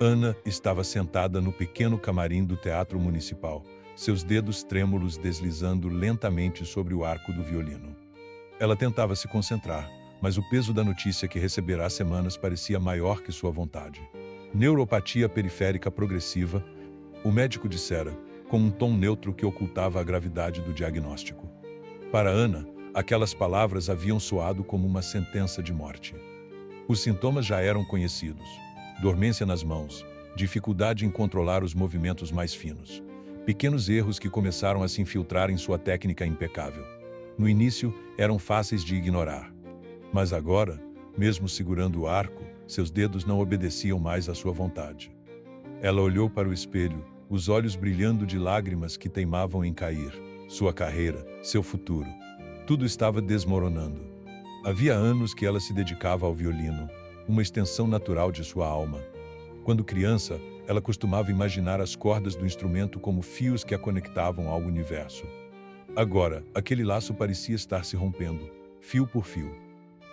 Ana estava sentada no pequeno camarim do Teatro Municipal, seus dedos trêmulos deslizando lentamente sobre o arco do violino. Ela tentava se concentrar, mas o peso da notícia que recebera há semanas parecia maior que sua vontade. Neuropatia periférica progressiva, o médico dissera, com um tom neutro que ocultava a gravidade do diagnóstico. Para Ana, aquelas palavras haviam soado como uma sentença de morte. Os sintomas já eram conhecidos: dormência nas mãos, dificuldade em controlar os movimentos mais finos, pequenos erros que começaram a se infiltrar em sua técnica impecável. No início, eram fáceis de ignorar. Mas agora, mesmo segurando o arco, seus dedos não obedeciam mais à sua vontade. Ela olhou para o espelho, os olhos brilhando de lágrimas que teimavam em cair. Sua carreira, seu futuro. Tudo estava desmoronando. Havia anos que ela se dedicava ao violino, uma extensão natural de sua alma. Quando criança, ela costumava imaginar as cordas do instrumento como fios que a conectavam ao universo. Agora, aquele laço parecia estar se rompendo, fio por fio.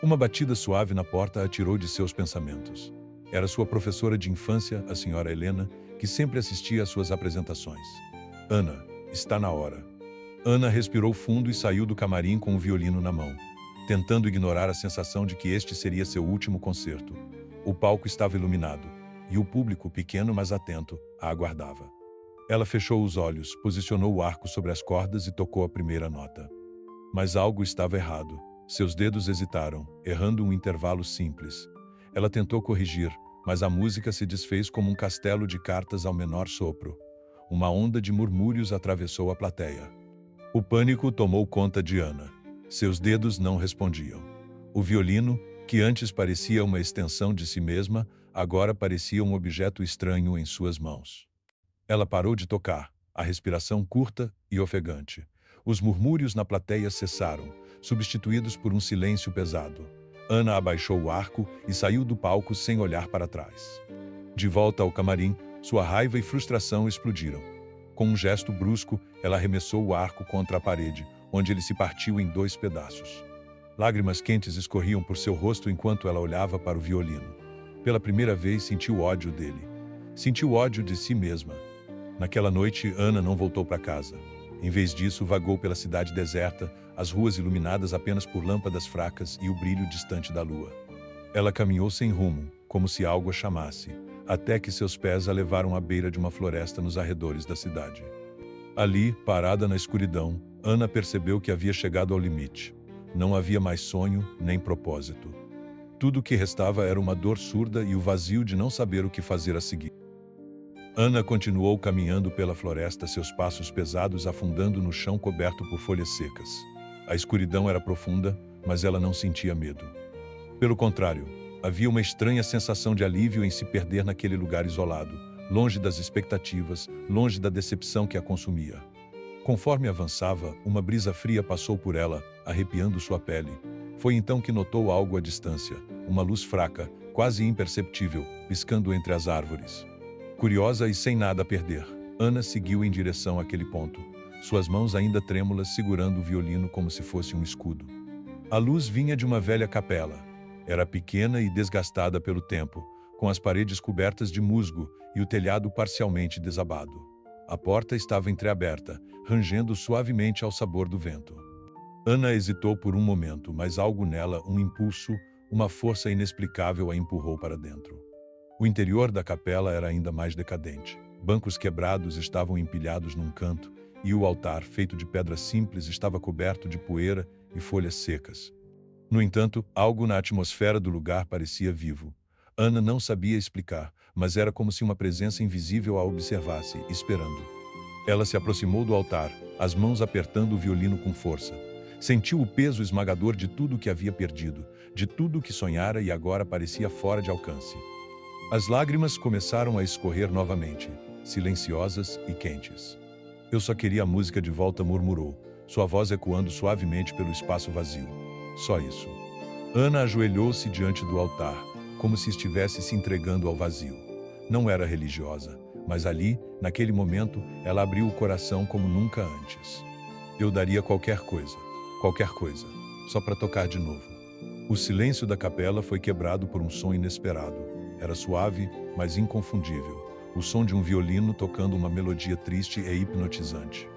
Uma batida suave na porta a tirou de seus pensamentos. Era sua professora de infância, a senhora Helena, que sempre assistia às suas apresentações. Ana, está na hora. Ana respirou fundo e saiu do camarim com o violino na mão, tentando ignorar a sensação de que este seria seu último concerto. O palco estava iluminado, e o público, pequeno mas atento, a aguardava. Ela fechou os olhos, posicionou o arco sobre as cordas e tocou a primeira nota. Mas algo estava errado. Seus dedos hesitaram, errando um intervalo simples. Ela tentou corrigir, mas a música se desfez como um castelo de cartas ao menor sopro. Uma onda de murmúrios atravessou a plateia. O pânico tomou conta de Ana. Seus dedos não respondiam. O violino, que antes parecia uma extensão de si mesma, agora parecia um objeto estranho em suas mãos. Ela parou de tocar, a respiração curta e ofegante. Os murmúrios na plateia cessaram, substituídos por um silêncio pesado. Ana abaixou o arco e saiu do palco sem olhar para trás. De volta ao camarim, sua raiva e frustração explodiram. Com um gesto brusco, ela arremessou o arco contra a parede, onde ele se partiu em 2 pedaços. Lágrimas quentes escorriam por seu rosto enquanto ela olhava para o violino. Pela primeira vez sentiu ódio dele. Sentiu ódio de si mesma. Naquela noite, Ana não voltou para casa. Em vez disso, vagou pela cidade deserta, as ruas iluminadas apenas por lâmpadas fracas e o brilho distante da lua. Ela caminhou sem rumo, como se algo a chamasse, até que seus pés a levaram à beira de uma floresta nos arredores da cidade. Ali, parada na escuridão, Ana percebeu que havia chegado ao limite. Não havia mais sonho, nem propósito. Tudo o que restava era uma dor surda e o vazio de não saber o que fazer a seguir. Ana continuou caminhando pela floresta, seus passos pesados afundando no chão coberto por folhas secas. A escuridão era profunda, mas ela não sentia medo. Pelo contrário, havia uma estranha sensação de alívio em se perder naquele lugar isolado, longe das expectativas, longe da decepção que a consumia. Conforme avançava, uma brisa fria passou por ela, arrepiando sua pele. Foi então que notou algo à distância, uma luz fraca, quase imperceptível, piscando entre as árvores. Curiosa e sem nada a perder, Ana seguiu em direção àquele ponto, suas mãos ainda trêmulas segurando o violino como se fosse um escudo. A luz vinha de uma velha capela. Era pequena e desgastada pelo tempo, com as paredes cobertas de musgo e o telhado parcialmente desabado. A porta estava entreaberta, rangendo suavemente ao sabor do vento. Ana hesitou por um momento, mas algo nela, um impulso, uma força inexplicável a empurrou para dentro. O interior da capela era ainda mais decadente. Bancos quebrados estavam empilhados num canto, e o altar, feito de pedra simples, estava coberto de poeira e folhas secas. No entanto, algo na atmosfera do lugar parecia vivo. Ana não sabia explicar, mas era como se uma presença invisível a observasse, esperando. Ela se aproximou do altar, as mãos apertando o violino com força. Sentiu o peso esmagador de tudo que havia perdido, de tudo que sonhara e agora parecia fora de alcance. As lágrimas começaram a escorrer novamente, silenciosas e quentes. "Eu só queria a música de volta", murmurou, sua voz ecoando suavemente pelo espaço vazio. Só isso. Ana ajoelhou-se diante do altar, como se estivesse se entregando ao vazio. Não era religiosa, mas ali, naquele momento, ela abriu o coração como nunca antes. "Eu daria qualquer coisa, só para tocar de novo." O silêncio da capela foi quebrado por um som inesperado. era suave, mas inconfundível. O som de um violino tocando uma melodia triste e hipnotizante.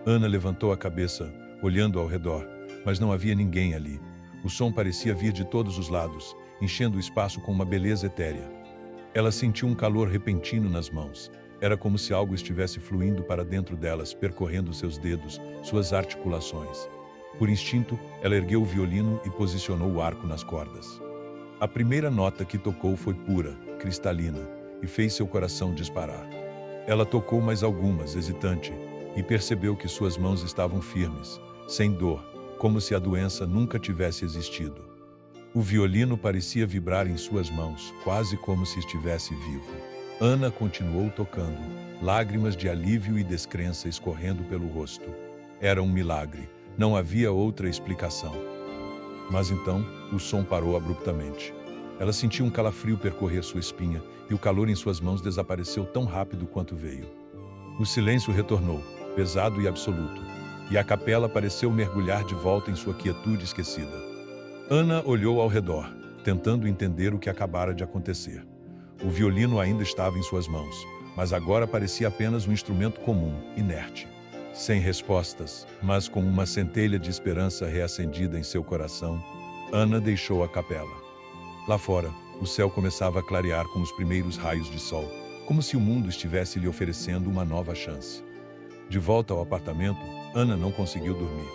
Ana levantou a cabeça, olhando ao redor, mas não havia ninguém ali. O som parecia vir de todos os lados, enchendo o espaço com uma beleza etérea. Ela sentiu um calor repentino nas mãos. Era como se algo estivesse fluindo para dentro delas, percorrendo seus dedos, suas articulações. Por instinto, ela ergueu o violino e posicionou o arco nas cordas. A primeira nota que tocou foi pura, cristalina, e fez seu coração disparar. Ela tocou mais algumas, hesitante, e percebeu que suas mãos estavam firmes, sem dor, como se a doença nunca tivesse existido. O violino parecia vibrar em suas mãos, quase como se estivesse vivo. Ana continuou tocando, lágrimas de alívio e descrença escorrendo pelo rosto. Era um milagre, não havia outra explicação. Mas então, o som parou abruptamente. Ela sentiu um calafrio percorrer sua espinha e o calor em suas mãos desapareceu tão rápido quanto veio. O silêncio retornou, pesado e absoluto, e a capela pareceu mergulhar de volta em sua quietude esquecida. Ana olhou ao redor, tentando entender o que acabara de acontecer. O violino ainda estava em suas mãos, mas agora parecia apenas um instrumento comum, inerte. Sem respostas, mas com uma centelha de esperança reacendida em seu coração, Ana deixou a capela. Lá fora, o céu começava a clarear com os primeiros raios de sol, como se o mundo estivesse lhe oferecendo uma nova chance. De volta ao apartamento, Ana não conseguiu dormir.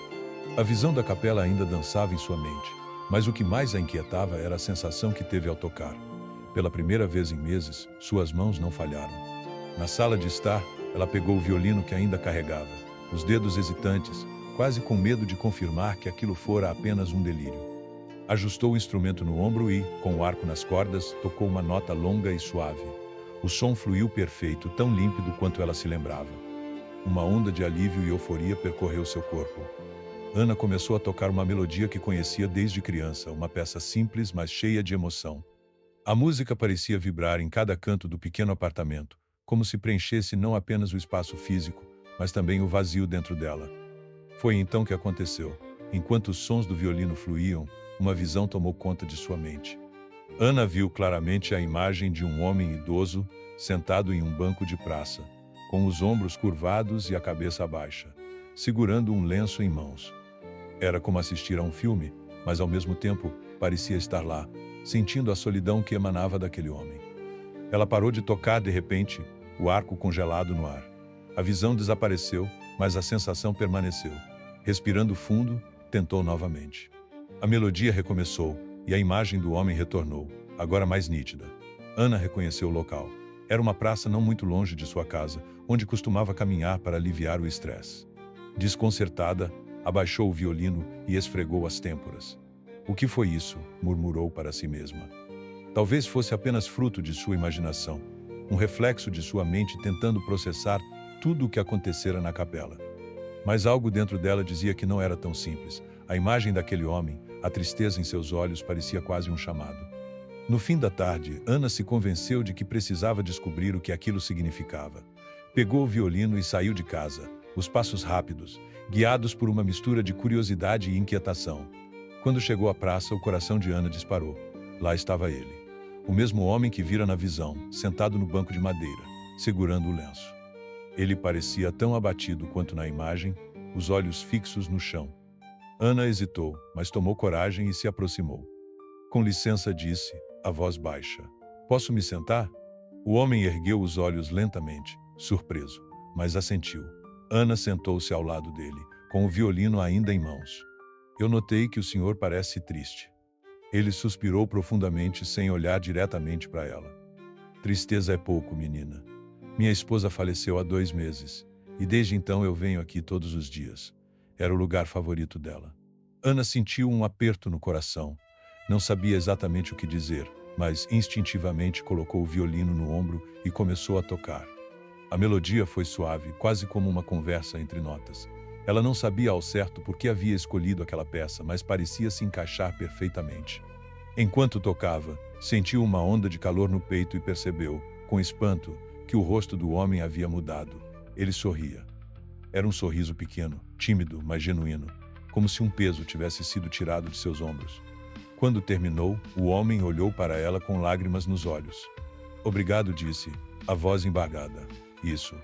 A visão da capela ainda dançava em sua mente, mas o que mais a inquietava era a sensação que teve ao tocar. Pela primeira vez em meses, suas mãos não falharam. Na sala de estar, ela pegou o violino que ainda carregava, os dedos hesitantes, quase com medo de confirmar que aquilo fora apenas um delírio. Ajustou o instrumento no ombro e, com o arco nas cordas, tocou uma nota longa e suave. O som fluiu perfeito, tão límpido quanto ela se lembrava. Uma onda de alívio e euforia percorreu seu corpo. Ana começou a tocar uma melodia que conhecia desde criança, uma peça simples, mas cheia de emoção. A música parecia vibrar em cada canto do pequeno apartamento, como se preenchesse não apenas o espaço físico, mas também o vazio dentro dela. Foi então que aconteceu. Enquanto os sons do violino fluíam, uma visão tomou conta de sua mente. Ana viu claramente a imagem de um homem idoso, sentado em um banco de praça, com os ombros curvados e a cabeça baixa, segurando um lenço em mãos. Era como assistir a um filme, mas ao mesmo tempo parecia estar lá, sentindo a solidão que emanava daquele homem. Ela parou de tocar de repente, o arco congelado no ar. A visão desapareceu, mas a sensação permaneceu. Respirando fundo, tentou novamente. A melodia recomeçou, e a imagem do homem retornou, agora mais nítida. Ana reconheceu o local. Era uma praça não muito longe de sua casa, onde costumava caminhar para aliviar o estresse. Desconcertada, abaixou o violino e esfregou as têmporas. "O que foi isso?", murmurou para si mesma. Talvez fosse apenas fruto de sua imaginação, um reflexo de sua mente tentando processar tudo o que acontecera na capela. Mas algo dentro dela dizia que não era tão simples. A imagem daquele homem, a tristeza em seus olhos parecia quase um chamado. No fim da tarde, Ana se convenceu de que precisava descobrir o que aquilo significava. Pegou o violino e saiu de casa, os passos rápidos, guiados por uma mistura de curiosidade e inquietação. Quando chegou à praça, o coração de Ana disparou. Lá estava ele. O mesmo homem que vira na visão, sentado no banco de madeira, segurando o lenço. Ele parecia tão abatido quanto na imagem, os olhos fixos no chão. Ana hesitou, mas tomou coragem e se aproximou. "Com licença", disse, a voz baixa. "Posso me sentar?" O homem ergueu os olhos lentamente, surpreso, mas assentiu. Ana sentou-se ao lado dele, com o violino ainda em mãos. "Eu notei que o senhor parece triste." Ele suspirou profundamente sem olhar diretamente para ela. "Tristeza é pouco, menina. Minha esposa faleceu há 2 meses, e desde então eu venho aqui todos os dias. Era o lugar favorito dela." Ana sentiu um aperto no coração. Não sabia exatamente o que dizer, mas instintivamente colocou o violino no ombro e começou a tocar. A melodia foi suave, quase como uma conversa entre notas. Ela não sabia ao certo por que havia escolhido aquela peça, mas parecia se encaixar perfeitamente. Enquanto tocava, sentiu uma onda de calor no peito e percebeu, com espanto, que o rosto do homem havia mudado. Ele sorria. Era um sorriso pequeno, tímido, mas genuíno, como se um peso tivesse sido tirado de seus ombros. Quando terminou, o homem olhou para ela com lágrimas nos olhos. Obrigado, disse, a voz embargada. Isso.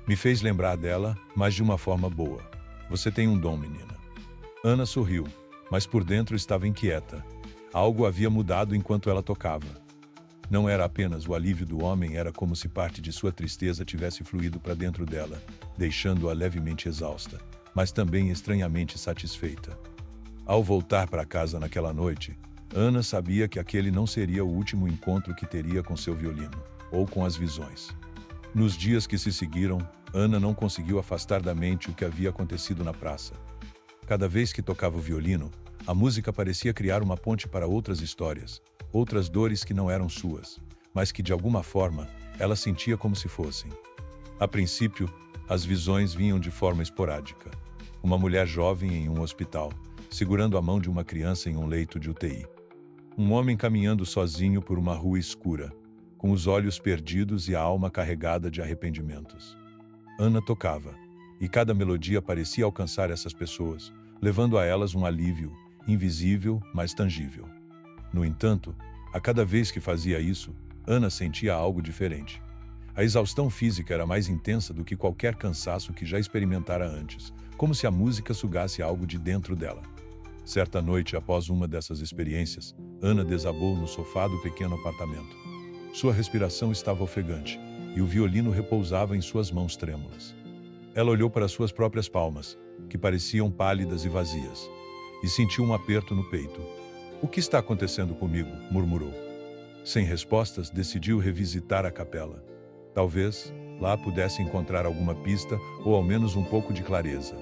Me fez lembrar dela, mas de uma forma boa. Você tem um dom, menina. Ana sorriu, mas por dentro estava inquieta. Algo havia mudado enquanto ela tocava. Não era apenas o alívio do homem, era como se parte de sua tristeza tivesse fluído para dentro dela, deixando-a levemente exausta, mas também estranhamente satisfeita. Ao voltar para casa naquela noite, Ana sabia que aquele não seria o último encontro que teria com seu violino, ou com as visões. Nos dias que se seguiram, Ana não conseguiu afastar da mente o que havia acontecido na praça. Cada vez que tocava o violino, a música parecia criar uma ponte para outras histórias, outras dores que não eram suas, mas que de alguma forma ela sentia como se fossem. A princípio, as visões vinham de forma esporádica. Uma mulher jovem em um hospital, segurando a mão de uma criança em um leito de UTI. Um homem caminhando sozinho por uma rua escura, com os olhos perdidos e a alma carregada de arrependimentos. Ana tocava, e cada melodia parecia alcançar essas pessoas, levando a elas um alívio, invisível, mas tangível. No entanto, a cada vez que fazia isso, Ana sentia algo diferente. A exaustão física era mais intensa do que qualquer cansaço que já experimentara antes, como se a música sugasse algo de dentro dela. Certa noite, após uma dessas experiências, Ana desabou no sofá do pequeno apartamento. Sua respiração estava ofegante, e o violino repousava em suas mãos trêmulas. Ela olhou para suas próprias palmas, que pareciam pálidas e vazias, e sentiu um aperto no peito. "O que está acontecendo comigo?", murmurou. Sem respostas, decidiu revisitar a capela. Talvez lá pudesse encontrar alguma pista ou ao menos um pouco de clareza.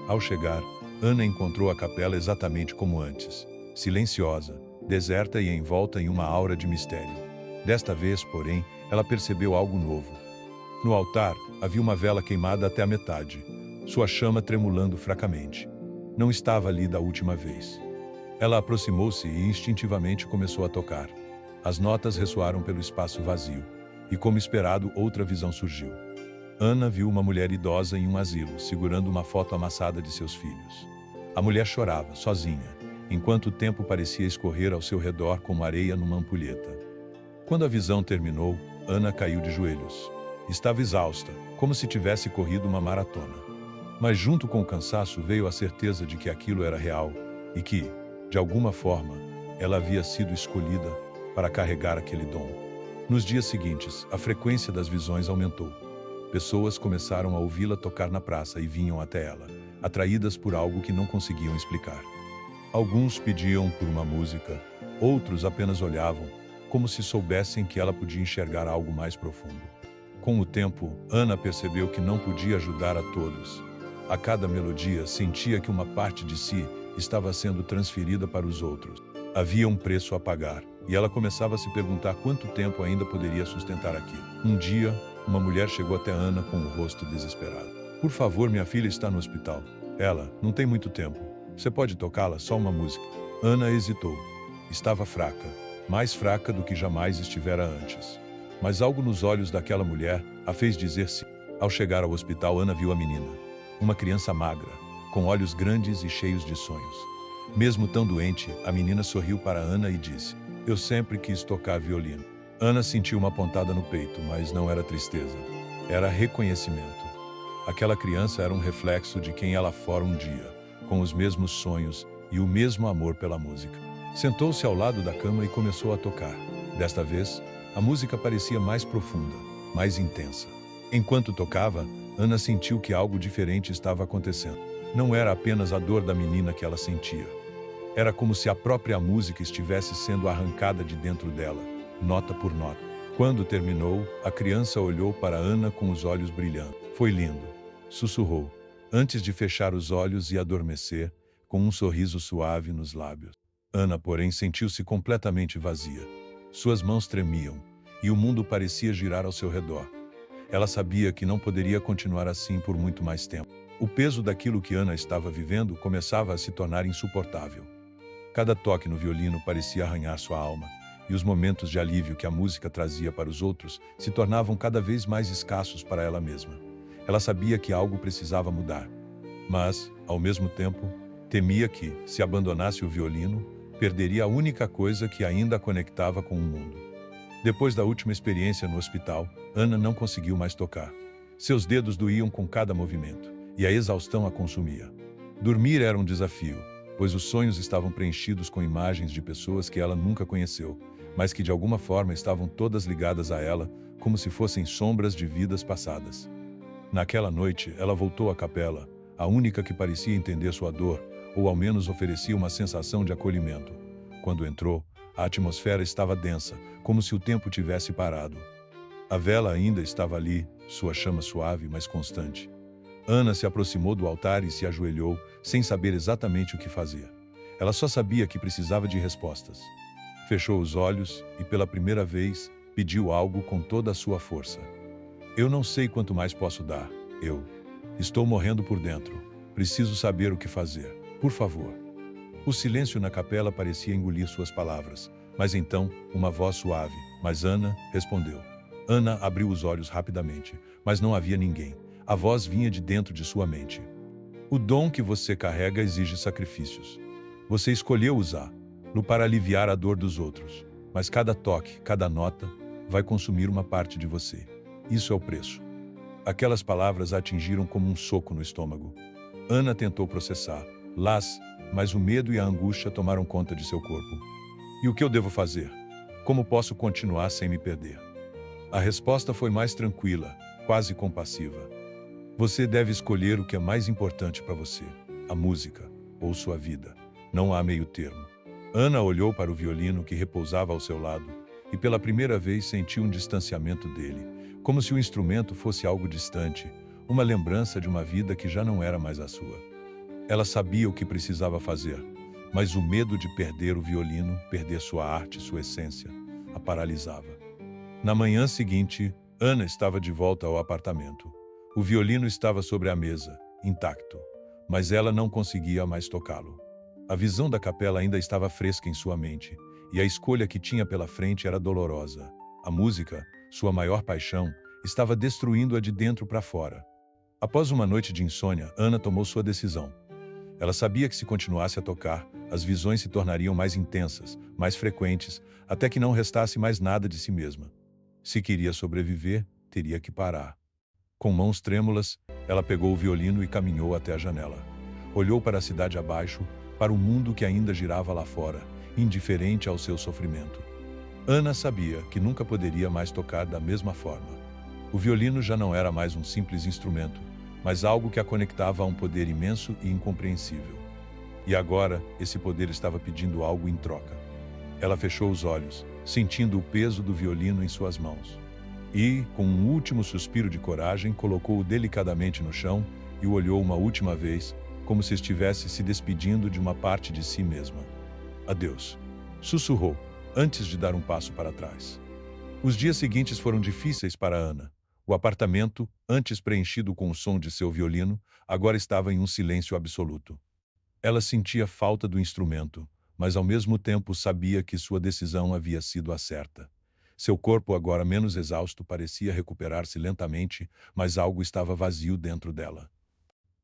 Ao chegar, Ana encontrou a capela exatamente como antes, silenciosa, deserta e envolta em uma aura de mistério. Desta vez, porém, ela percebeu algo novo. No altar, havia uma vela queimada até a metade, sua chama tremulando fracamente. Não estava ali da última vez. Ela aproximou-se e instintivamente começou a tocar. As notas ressoaram pelo espaço vazio, e como esperado, outra visão surgiu. Ana viu uma mulher idosa em um asilo, segurando uma foto amassada de seus filhos. A mulher chorava, sozinha, enquanto o tempo parecia escorrer ao seu redor como areia numa ampulheta. Quando a visão terminou, Ana caiu de joelhos. Estava exausta, como se tivesse corrido uma maratona. Mas junto com o cansaço veio a certeza de que aquilo era real e que, de alguma forma, ela havia sido escolhida para carregar aquele dom. Nos dias seguintes, a frequência das visões aumentou. Pessoas começaram a ouvi-la tocar na praça e vinham até ela, atraídas por algo que não conseguiam explicar. Alguns pediam por uma música, outros apenas olhavam, como se soubessem que ela podia enxergar algo mais profundo. Com o tempo, Ana percebeu que não podia ajudar a todos. A cada melodia, sentia que uma parte de si estava sendo transferida para os outros. Havia um preço a pagar, e ela começava a se perguntar quanto tempo ainda poderia sustentar aquilo. Um dia, uma mulher chegou até Ana com o rosto desesperado. "Por favor, minha filha está no hospital. Ela não tem muito tempo. Você pode tocá-la, só uma música?" Ana hesitou. Estava fraca, mais fraca do que jamais estivera antes. Mas algo nos olhos daquela mulher a fez dizer sim. Ao chegar ao hospital, Ana viu a menina. Uma criança magra, com olhos grandes e cheios de sonhos. Mesmo tão doente, a menina sorriu para Ana e disse: "Eu sempre quis tocar violino." Ana sentiu uma pontada no peito, mas não era tristeza. Era reconhecimento. Aquela criança era um reflexo de quem ela fora um dia, com os mesmos sonhos e o mesmo amor pela música. Sentou-se ao lado da cama e começou a tocar. Desta vez, a música parecia mais profunda, mais intensa. Enquanto tocava, Ana sentiu que algo diferente estava acontecendo. Não era apenas a dor da menina que ela sentia. Era como se a própria música estivesse sendo arrancada de dentro dela, nota por nota. Quando terminou, a criança olhou para Ana com os olhos brilhando. "Foi lindo", sussurrou, antes de fechar os olhos e adormecer, com um sorriso suave nos lábios. Ana, porém, sentiu-se completamente vazia. Suas mãos tremiam, e o mundo parecia girar ao seu redor. Ela sabia que não poderia continuar assim por muito mais tempo. O peso daquilo que Ana estava vivendo começava a se tornar insuportável. Cada toque no violino parecia arranhar sua alma, e os momentos de alívio que a música trazia para os outros se tornavam cada vez mais escassos para ela mesma. Ela sabia que algo precisava mudar, mas, ao mesmo tempo, temia que, se abandonasse o violino, perderia a única coisa que ainda a conectava com o mundo. Depois da última experiência no hospital, Ana não conseguiu mais tocar. Seus dedos doíam com cada movimento, e a exaustão a consumia. Dormir era um desafio, pois os sonhos estavam preenchidos com imagens de pessoas que ela nunca conheceu, mas que de alguma forma estavam todas ligadas a ela, como se fossem sombras de vidas passadas. Naquela noite, ela voltou à capela, a única que parecia entender sua dor, ou ao menos oferecia uma sensação de acolhimento. Quando entrou, a atmosfera estava densa, como se o tempo tivesse parado. A vela ainda estava ali, sua chama suave, mas constante. Ana se aproximou do altar e se ajoelhou, sem saber exatamente o que fazer. Ela só sabia que precisava de respostas. Fechou os olhos e, pela primeira vez, pediu algo com toda a sua força. Eu não sei quanto mais posso dar. Estou morrendo por dentro. Preciso saber o que fazer. Por favor. O silêncio na capela parecia engolir suas palavras, mas então, uma voz suave, mas Ana, respondeu. Ana abriu os olhos rapidamente, mas não havia ninguém. A voz vinha de dentro de sua mente. O dom que você carrega exige sacrifícios. Você escolheu usá-lo para aliviar a dor dos outros, mas cada toque, cada nota, vai consumir uma parte de você. Isso é o preço. Aquelas palavras a atingiram como um soco no estômago. Ana tentou processar, mas o medo e a angústia tomaram conta de seu corpo. E o que eu devo fazer? Como posso continuar sem me perder? A resposta foi mais tranquila, quase compassiva. Você deve escolher o que é mais importante para você, a música ou sua vida. Não há meio termo. Ana olhou para o violino que repousava ao seu lado e pela primeira vez sentiu um distanciamento dele, como se o instrumento fosse algo distante, uma lembrança de uma vida que já não era mais a sua. Ela sabia o que precisava fazer, mas o medo de perder o violino, perder sua arte, sua essência, a paralisava. Na manhã seguinte, Ana estava de volta ao apartamento. O violino estava sobre a mesa, intacto, mas ela não conseguia mais tocá-lo. A visão da capela ainda estava fresca em sua mente, e a escolha que tinha pela frente era dolorosa. A música, sua maior paixão, estava destruindo-a de dentro para fora. Após uma noite de insônia, Ana tomou sua decisão. Ela sabia que se continuasse a tocar, as visões se tornariam mais intensas, mais frequentes, até que não restasse mais nada de si mesma. Se queria sobreviver, teria que parar. Com mãos trêmulas, ela pegou o violino e caminhou até a janela. Olhou para a cidade abaixo, para o mundo que ainda girava lá fora, indiferente ao seu sofrimento. Ana sabia que nunca poderia mais tocar da mesma forma. O violino já não era mais um simples instrumento, mas algo que a conectava a um poder imenso e incompreensível. E agora, esse poder estava pedindo algo em troca. Ela fechou os olhos, sentindo o peso do violino em suas mãos. E, com um último suspiro de coragem, colocou-o delicadamente no chão e o olhou uma última vez, como se estivesse se despedindo de uma parte de si mesma. Adeus, sussurrou, antes de dar um passo para trás. Os dias seguintes foram difíceis para Ana. O apartamento, antes preenchido com o som de seu violino, agora estava em um silêncio absoluto. Ela sentia falta do instrumento, mas ao mesmo tempo sabia que sua decisão havia sido a certa. Seu corpo, agora menos exausto, parecia recuperar-se lentamente, mas algo estava vazio dentro dela.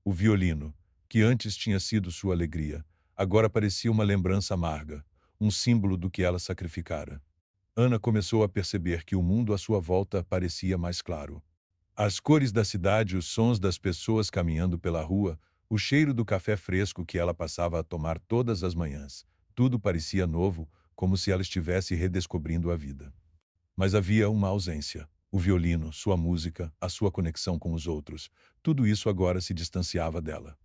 O violino, que antes tinha sido sua alegria, agora parecia uma lembrança amarga, um símbolo do que ela sacrificara. Ana começou a perceber que o mundo à sua volta parecia mais claro. As cores da cidade, os sons das pessoas caminhando pela rua, o cheiro do café fresco que ela passava a tomar todas as manhãs. Tudo parecia novo, como se ela estivesse redescobrindo a vida. Mas havia uma ausência. O violino, sua música, a sua conexão com os outros, tudo isso agora se distanciava dela.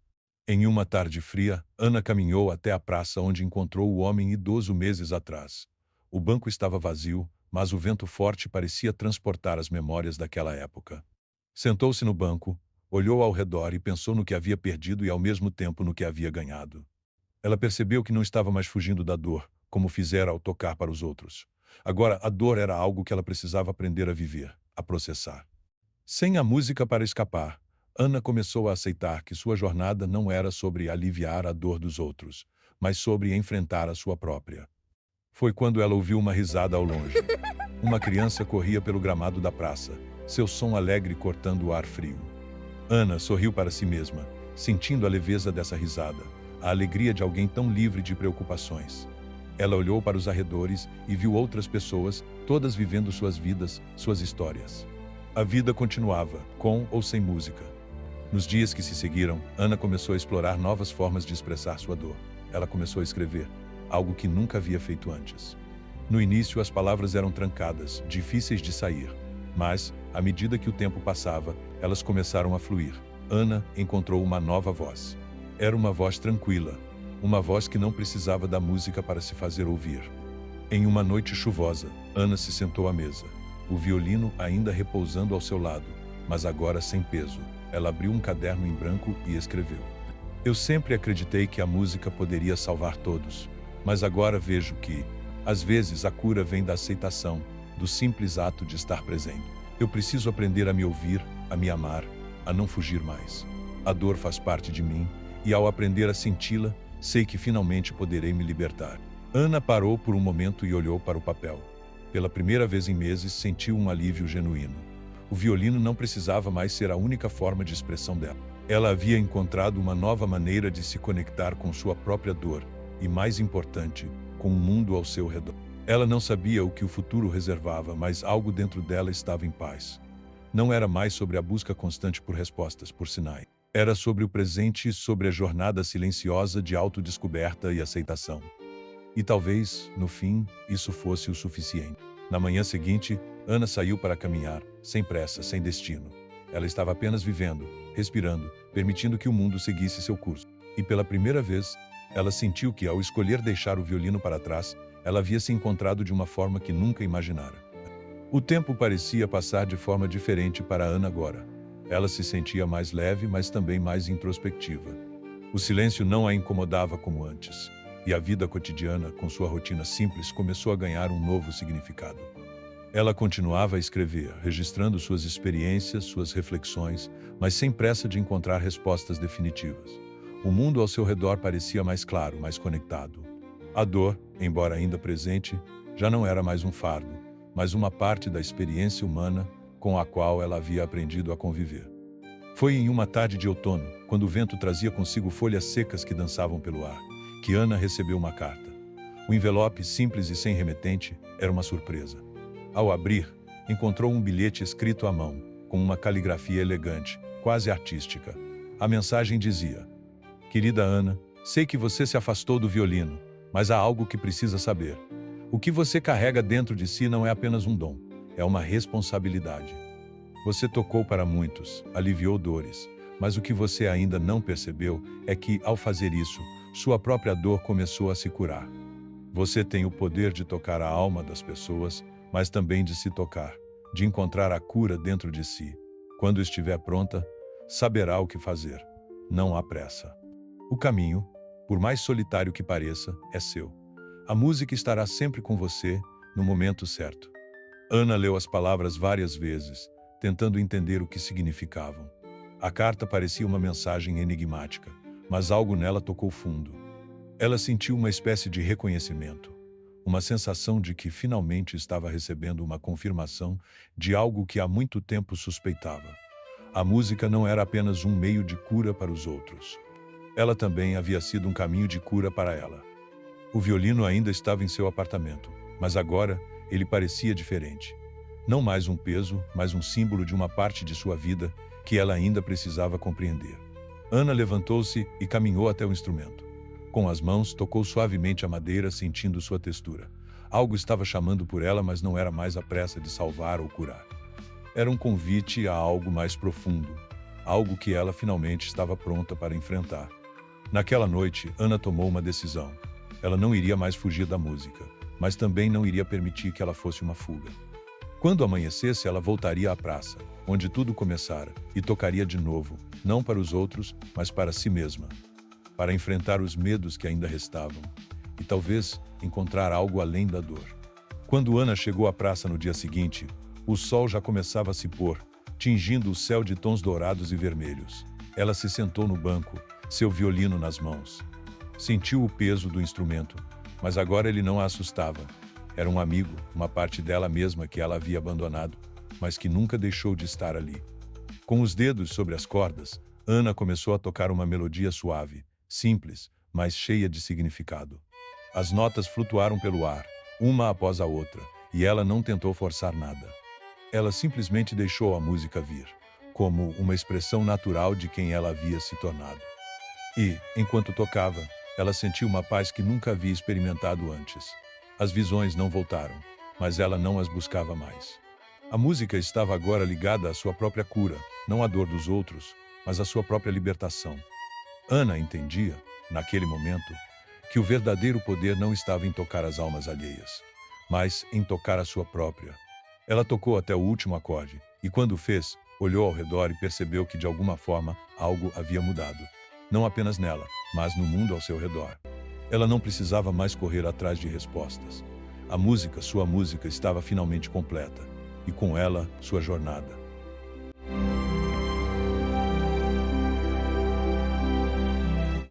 Em uma tarde fria, Ana caminhou até a praça onde encontrou o homem idoso meses atrás. O banco estava vazio, mas o vento forte parecia transportar as memórias daquela época. Sentou-se no banco, olhou ao redor e pensou no que havia perdido e ao mesmo tempo no que havia ganhado. Ela percebeu que não estava mais fugindo da dor, como fizera ao tocar para os outros. Agora, a dor era algo que ela precisava aprender a viver, a processar. Sem a música para escapar, Ana começou a aceitar que sua jornada não era sobre aliviar a dor dos outros, mas sobre enfrentar a sua própria. Foi quando ela ouviu uma risada ao longe. Uma criança corria pelo gramado da praça, seu som alegre cortando o ar frio. Ana sorriu para si mesma, sentindo a leveza dessa risada, a alegria de alguém tão livre de preocupações. Ela olhou para os arredores e viu outras pessoas, todas vivendo suas vidas, suas histórias. A vida continuava, com ou sem música. Nos dias que se seguiram, Ana começou a explorar novas formas de expressar sua dor. Ela começou a escrever, algo que nunca havia feito antes. No início, as palavras eram trancadas, difíceis de sair. Mas, à medida que o tempo passava, elas começaram a fluir. Ana encontrou uma nova voz. Era uma voz tranquila, uma voz que não precisava da música para se fazer ouvir. Em uma noite chuvosa, Ana se sentou à mesa, o violino ainda repousando ao seu lado, mas agora sem peso. Ela abriu um caderno em branco e escreveu: Eu sempre acreditei que a música poderia salvar todos, mas agora vejo que, às vezes, a cura vem da aceitação, do simples ato de estar presente. Eu preciso aprender a me ouvir, a me amar, a não fugir mais. A dor faz parte de mim, e ao aprender a senti-la, sei que finalmente poderei me libertar. Ana parou por um momento e olhou para o papel. Pela primeira vez em meses, sentiu um alívio genuíno. O violino não precisava mais ser a única forma de expressão dela. Ela havia encontrado uma nova maneira de se conectar com sua própria dor e, mais importante, com o mundo ao seu redor. Ela não sabia o que o futuro reservava, mas algo dentro dela estava em paz. Não era mais sobre a busca constante por respostas, por sinais. Era sobre o presente e sobre a jornada silenciosa de autodescoberta e aceitação. E talvez, no fim, isso fosse o suficiente. Na manhã seguinte, Ana saiu para caminhar, sem pressa, sem destino. Ela estava apenas vivendo, respirando, permitindo que o mundo seguisse seu curso. E pela primeira vez, ela sentiu que, ao escolher deixar o violino para trás, ela havia se encontrado de uma forma que nunca imaginara. O tempo parecia passar de forma diferente para Ana agora. Ela se sentia mais leve, mas também mais introspectiva. O silêncio não a incomodava como antes, e a vida cotidiana, com sua rotina simples, começou a ganhar um novo significado. Ela continuava a escrever, registrando suas experiências, suas reflexões, mas sem pressa de encontrar respostas definitivas. O mundo ao seu redor parecia mais claro, mais conectado. A dor, embora ainda presente, já não era mais um fardo, mas uma parte da experiência humana com a qual ela havia aprendido a conviver. Foi em uma tarde de outono, quando o vento trazia consigo folhas secas que dançavam pelo ar, que Ana recebeu uma carta. O envelope, simples e sem remetente, era uma surpresa. Ao abrir, encontrou um bilhete escrito à mão, com uma caligrafia elegante, quase artística. A mensagem dizia: Querida Ana, sei que você se afastou do violino, mas há algo que precisa saber. O que você carrega dentro de si não é apenas um dom, é uma responsabilidade. Você tocou para muitos, aliviou dores, mas o que você ainda não percebeu é que, ao fazer isso, sua própria dor começou a se curar. Você tem o poder de tocar a alma das pessoas, mas também de se tocar, de encontrar a cura dentro de si. Quando estiver pronta, saberá o que fazer. Não há pressa. O caminho, por mais solitário que pareça, é seu. A música estará sempre com você, no momento certo. Ana leu as palavras várias vezes, tentando entender o que significavam. A carta parecia uma mensagem enigmática, mas algo nela tocou fundo. Ela sentiu uma espécie de reconhecimento, uma sensação de que finalmente estava recebendo uma confirmação de algo que há muito tempo suspeitava. A música não era apenas um meio de cura para os outros. Ela também havia sido um caminho de cura para ela. O violino ainda estava em seu apartamento, mas agora ele parecia diferente. Não mais um peso, mas um símbolo de uma parte de sua vida que ela ainda precisava compreender. Ana levantou-se e caminhou até o instrumento. Com as mãos, tocou suavemente a madeira, sentindo sua textura. Algo estava chamando por ela, mas não era mais a pressa de salvar ou curar. Era um convite a algo mais profundo, algo que ela finalmente estava pronta para enfrentar. Naquela noite, Ana tomou uma decisão. Ela não iria mais fugir da música, mas também não iria permitir que ela fosse uma fuga. Quando amanhecesse, ela voltaria à praça, onde tudo começara, e tocaria de novo, não para os outros, mas para si mesma, para enfrentar os medos que ainda restavam, e talvez encontrar algo além da dor. Quando Ana chegou à praça no dia seguinte, o sol já começava a se pôr, tingindo o céu de tons dourados e vermelhos. Ela se sentou no banco, seu violino nas mãos. Sentiu o peso do instrumento, mas agora ele não a assustava. Era um amigo, uma parte dela mesma que ela havia abandonado, mas que nunca deixou de estar ali. Com os dedos sobre as cordas, Ana começou a tocar uma melodia suave, simples, mas cheia de significado. As notas flutuaram pelo ar, uma após a outra, e ela não tentou forçar nada. Ela simplesmente deixou a música vir, como uma expressão natural de quem ela havia se tornado. E, enquanto tocava, ela sentiu uma paz que nunca havia experimentado antes. As visões não voltaram, mas ela não as buscava mais. A música estava agora ligada à sua própria cura, não à dor dos outros, mas à sua própria libertação. Ana entendia, naquele momento, que o verdadeiro poder não estava em tocar as almas alheias, mas em tocar a sua própria. Ela tocou até o último acorde, e quando o fez, olhou ao redor e percebeu que de alguma forma algo havia mudado. Não apenas nela, mas no mundo ao seu redor. Ela não precisava mais correr atrás de respostas. A música, sua música, estava finalmente completa, e com ela, sua jornada.